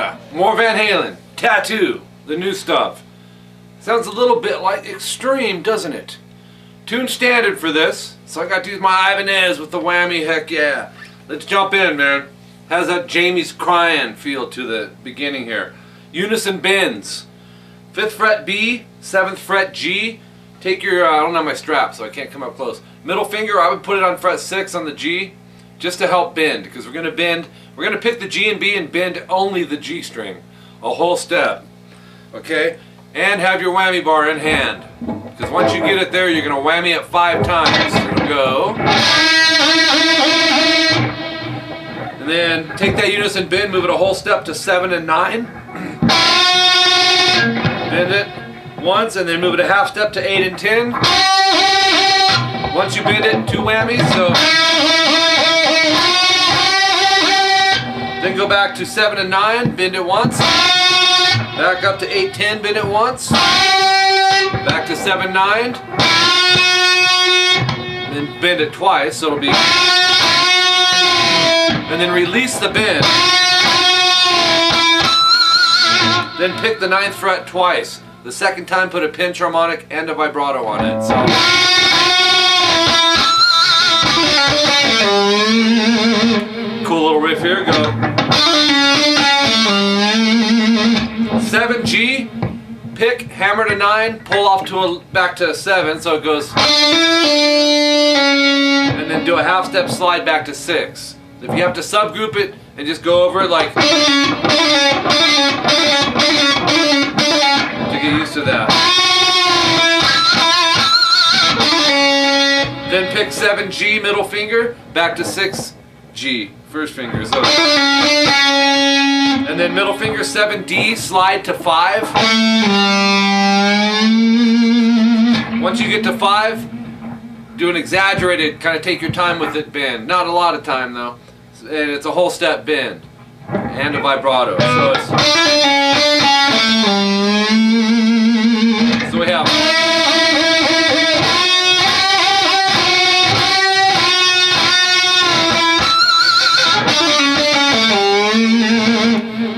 Yeah, more Van Halen. Tattoo, the new stuff. Sounds a little bit like Extreme, doesn't it? Tune standard for this, so I got to use my Ibanez with the whammy, heck yeah. Let's jump in, man. Has that Jamie's Crying feel to the beginning here. Unison bends. 5th fret B, 7th fret G. Take your, I don't have my strap so I can't come up close. Middle finger, I would put it on fret 6 on the G, just to help bend, because we're going to bend, we're going to pick the G and B and bend only the G string. A whole step. Okay? And have your whammy bar in hand. Because once you get it there, you're going to whammy it 5 times. It'll go. And then take that unison bend, move it a whole step to 7 and 9. Bend it once, and then move it a half step to 8 and 10. Once you bend it, 2 whammies, so. Then go back to 7 and 9, bend it once. Back up to 8, 10, bend it once. Back to 7, 9. And then bend it twice, so it'll be. And then release the bend. Then pick the 9th fret twice. The second time put a pinch harmonic and a vibrato on it. So. Cool little riff here, go. 7 G, pick, hammer to 9, pull off to back to 7, so it goes. And then do a half step slide back to 6. If you have to subgroup it and just go over it like. To get used to that. Then pick 7 G, middle finger, back to 6 G, first finger. So. And then middle finger 7 D, slide to 5. Once you get to 5, do an exaggerated, kind of take your time with it bend. Not a lot of time though. And it's a whole step bend. And a vibrato. So it's. So we have.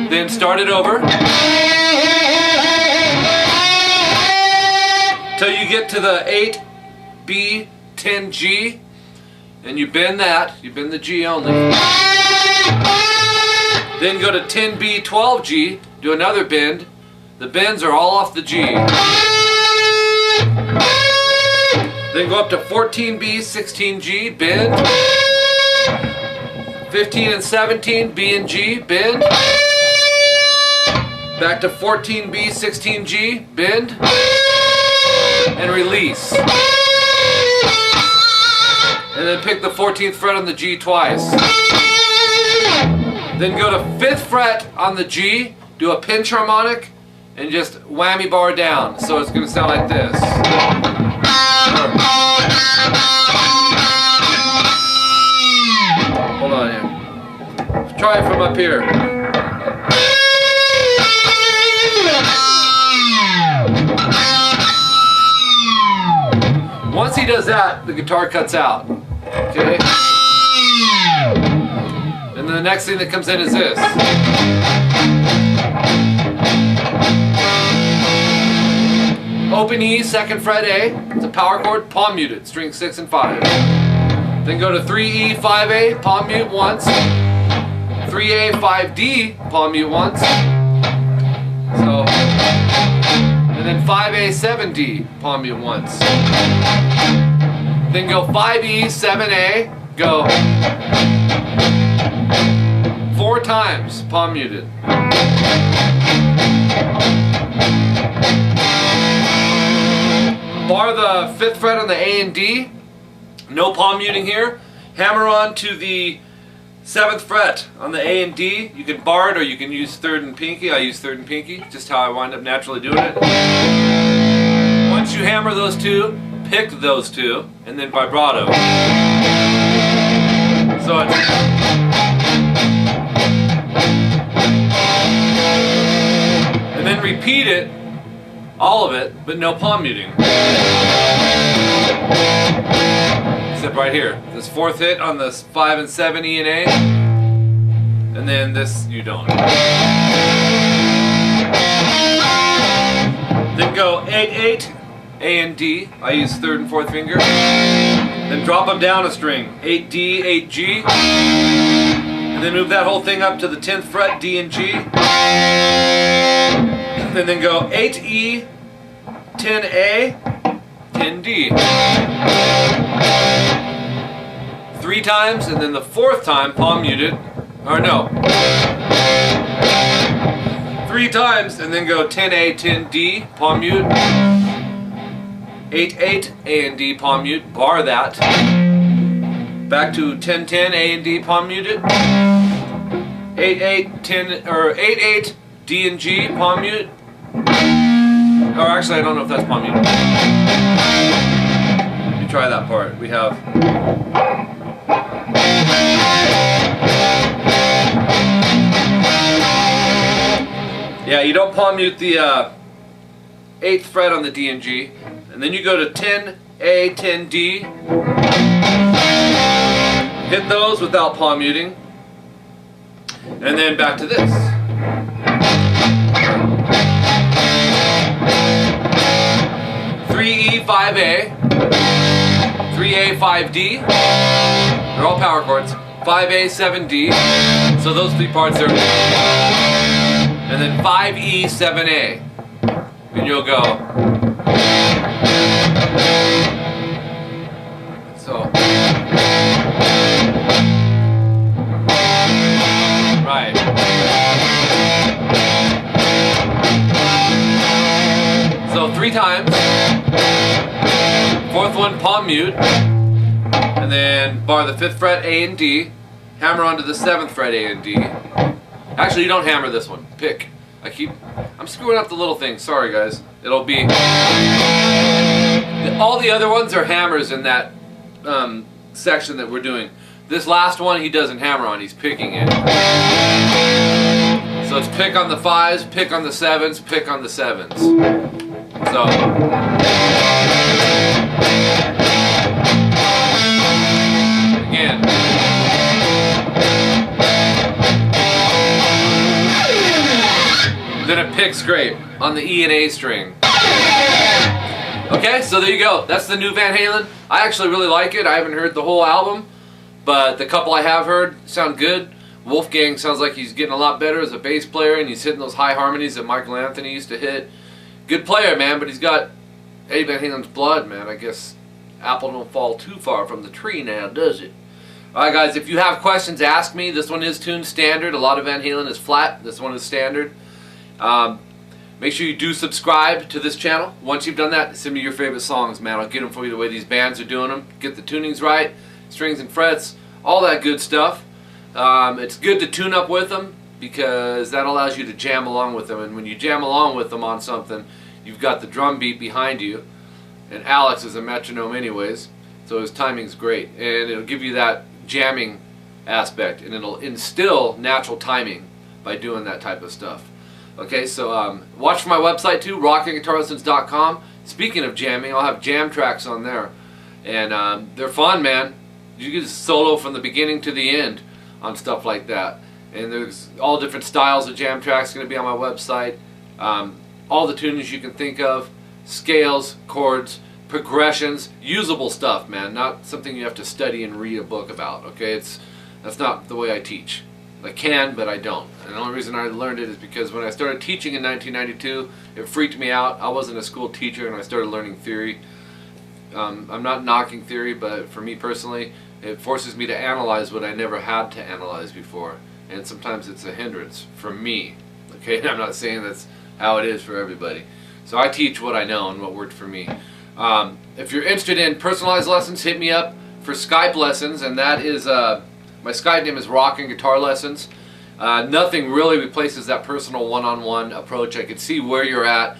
Then start it over till you get to the 8 B 10 G, and you bend that. You bend the G only. Then go to 10 B 12 G. Do another bend. The bends are all off the G. Then go up to 14 B 16 G. Bend. 15 and 17 B and G. Bend. Back to 14 B, 16 G, bend, and release. And then pick the 14th fret on the G twice. Then go to 5th fret on the G, do a pinch harmonic, and just whammy bar down. So it's going to sound like this. Hold on here. Try it from up here. Once he does that, the guitar cuts out. Okay? And then the next thing that comes in is this. Open E, 2nd fret A. It's a power chord, palm muted, string 6 and 5. Then go to 3E, 5A, palm mute once. 3A, 5D, palm mute once. So. And then 5A, 7D, palm mute once. Then go 5E, 7A, go 4 times, palm muted. Bar the 5th fret on the A and D, no palm muting here. Hammer on to the 7th fret on the A and D. You can bar it or you can use 3rd and pinky. I use 3rd and pinky, just how I wind up naturally doing it. Once you hammer those two, pick those two, and then vibrato. So it's. And then repeat it, all of it, but no palm muting. Except right here. This 4th hit on the 5 and 7 E and A. And then this you don't. A and D. I use 3rd and 4th finger. Then drop them down a string. 8D, 8G. And then move that whole thing up to the 10th fret, D and G. And then go 8E, 10A, 10D. 3 times, and then the 4th time, palm muted. Or no. 3 times, and then go 10A, 10D, palm mute. 8-8, A and D, palm mute, bar that. Back to 10-10, A and D, palm muted. 8-8, 10, or 8-8, D and G, palm mute. Or actually, I don't know if that's palm mute. You try that part. We have. Yeah, you don't palm mute the 8th fret on the D and G. And then you go to 10A, 10D. Hit those without palm muting. And then back to this. 3E, 5A. 3A, 5D. They're all power chords. 5A, 7D. So those 3 parts are. And then 5E, 7A. And you'll go. So. Right. So 3 times. 4th one, palm mute. And then bar the 5th fret, A and D. Hammer onto the 7th fret, A and D. Actually, you don't hammer this one. Pick. I'm screwing up the little things. Sorry, guys. It'll be. All the other ones are hammers in that section that we're doing. This last one, he doesn't hammer on. He's picking it. So it's pick on the 5s, pick on the 7s, pick on the 7s. So. Again. Then it picks great on the E and A string. Okay, so there you go. That's the new Van Halen. I actually really like it. I haven't heard the whole album, but the couple I have heard sound good. Wolfgang sounds like he's getting a lot better as a bass player, and he's hitting those high harmonies that Michael Anthony used to hit. Good player, man, but he's got Eddie Van Halen's blood, man. I guess apple don't fall too far from the tree now, does it? Alright guys, if you have questions, ask me. This one is tuned standard. A lot of Van Halen is flat. This one is standard. Make sure you do subscribe to this channel. Once you've done that, send me your favorite songs, man. I'll get them for you the way these bands are doing them. Get the tunings right, strings and frets, all that good stuff. It's good to tune up with them because that allows you to jam along with them. And when you jam along with them on something, you've got the drum beat behind you. And Alex is a metronome anyways, so his timing's great. And it'll give you that jamming aspect, and it'll instill natural timing by doing that type of stuff. Okay, so watch for my website too, rockandguitarlessons.com. Speaking of jamming, I'll have jam tracks on there. And they're fun, man. You can solo from the beginning to the end on stuff like that. And there's all different styles of jam tracks going to be on my website. All the tunings you can think of, scales, chords, progressions, usable stuff, man. Not something you have to study and read a book about, okay? That's not the way I teach. I can, but I don't. And the only reason I learned it is because when I started teaching in 1992, it freaked me out. I wasn't a school teacher, and I started learning theory. I'm not knocking theory, but for me personally, it forces me to analyze what I never had to analyze before. And sometimes it's a hindrance for me. Okay, and I'm not saying that's how it is for everybody. So I teach what I know and what worked for me. If you're interested in personalized lessons, hit me up for Skype lessons, and that is my Skype name is Rock and Guitar Lessons. Nothing really replaces that personal one-on-one approach. I could see where you're at.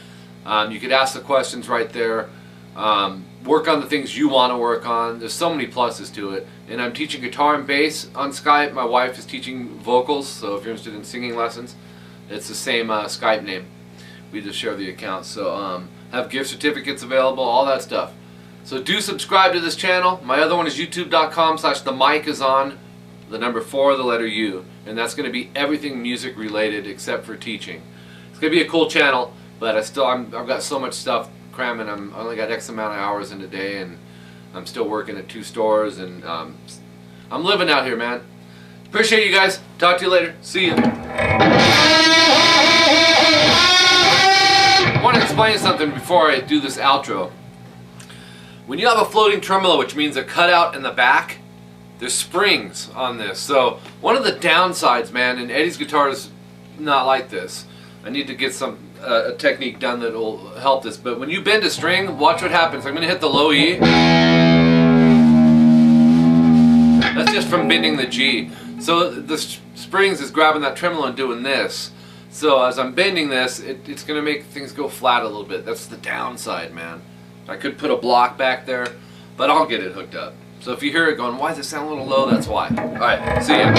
You could ask the questions right there. Work on the things you want to work on. There's so many pluses to it. And I'm teaching guitar and bass on Skype. My wife is teaching vocals, so if you're interested in singing lessons, it's the same Skype name. We just share the account. So have gift certificates available, all that stuff. So do subscribe to this channel. My other one is youtube.com/themicison, the number 4, the letter U. And that's going to be everything music related except for teaching. It's going to be a cool channel, but I've got so much stuff cramming. I only got X amount of hours in a day, and I'm still working at 2 stores, and I'm living out here, man. Appreciate you guys. Talk to you later. See you. I want to explain something before I do this outro. When you have a floating tremolo, which means a cutout in the back, there's springs on this. So one of the downsides, man, and Eddie's guitar is not like this. I need to get some a technique done that will help this. But when you bend a string, watch what happens. I'm going to hit the low E. That's just from bending the G. So the springs is grabbing that tremolo and doing this. So as I'm bending this, it's going to make things go flat a little bit. That's the downside, man. I could put a block back there, but I'll get it hooked up. So if you hear it going, why does it sound a little low? That's why. Alright, see ya.